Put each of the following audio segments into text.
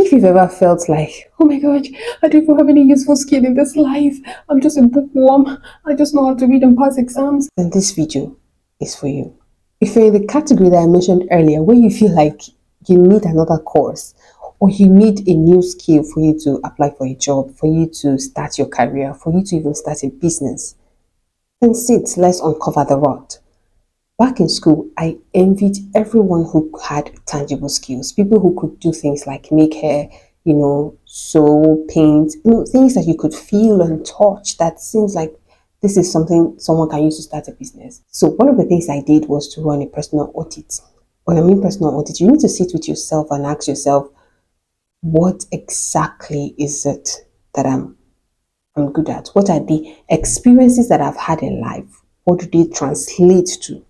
If you've ever felt like, oh my God, I don't even have any useful skill in this life, I'm just a bookworm, I just know how to read and pass exams, then this video is for you. If you're in the category that I mentioned earlier, where you feel like you need another course or you need a new skill for you to apply for a job, for you to start your career, for you to even start a business, then sit, let's uncover the rot. Back in school, I envied everyone who had tangible skills, people who could do things like make hair, sew, paint, things that you could feel and touch that seems like this is something someone can use to start a business. So one of the things I did was to run a personal audit. When I mean personal audit, you need to sit with yourself and ask yourself, what exactly is it that I'm good at? What are the experiences that I've had in life? What do they translate to?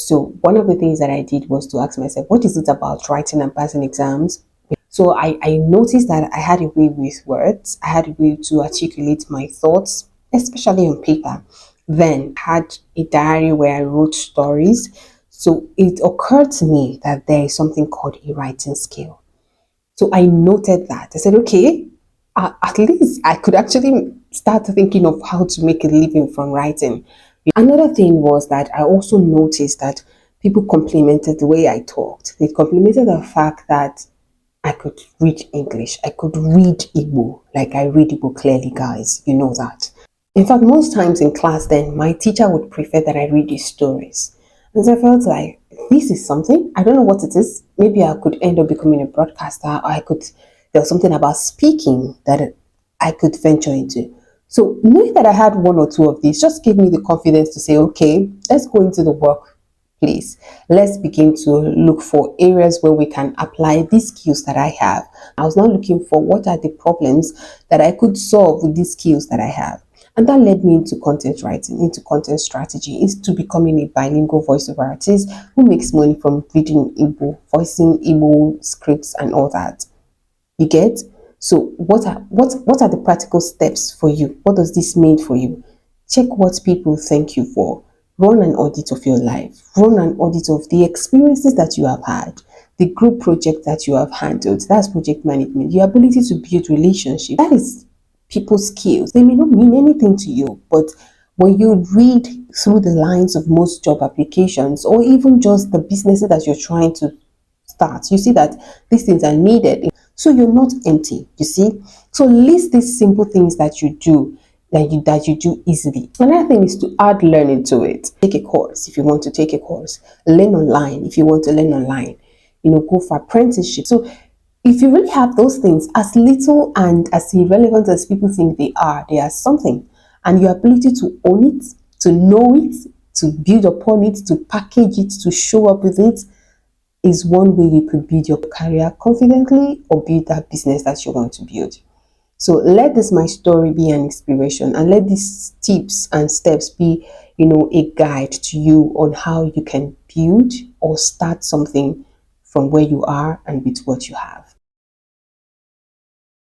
So one of the things that I did was to ask myself, what is it about writing and passing exams? So I noticed that I had a way with words. I had a way to articulate my thoughts, especially on paper. Then I had a diary where I wrote stories. So it occurred to me that there is something called a writing skill. So I noted that. I said, okay, at least I could actually start thinking of how to make a living from writing. Another thing was that I also noticed that people complimented the way I talked. They complimented the fact that I could read English. I could read Igbo. Like I read Igbo clearly, guys. You know that. In fact, most times in class then, my teacher would prefer that I read these stories. And so I felt like, this is something. I don't know what it is. Maybe I could end up becoming a broadcaster, or there was something about speaking that I could venture into. So knowing that I had one or two of these just gave me the confidence to say, okay, let's go into the workplace. Let's begin to look for areas where we can apply these skills that I have. I was now looking for what are the problems that I could solve with these skills that I have. And that led me into content writing, into content strategy, into becoming a bilingual voiceover artist who makes money from reading Igbo, voicing Igbo scripts and all that. You get? So what are the practical steps for you? What does this mean for you? Check what people thank you for. Run an audit of your life. Run an audit of the experiences that you have had, the group project that you have handled. That's project management. Your ability to build relationships. That is people's skills. They may not mean anything to you, but when you read through the lines of most job applications or even just the businesses that you're trying to start, you see that these things are needed. So you're not empty, you see. So list these simple things that you do that you do easily. Another thing is to add learning to it. Take a course if you want to take a course. Learn online if you want to learn online. Go for apprenticeship. So if you really have those things, as little and as irrelevant as people think they are something. And your ability to own it, to know it, to build upon it, to package it, to show up with it, is one way you could build your career confidently or build that business that you want to build. So let this my story be an inspiration, and let these tips and steps be, a guide to you on how you can build or start something from where you are and with what you have.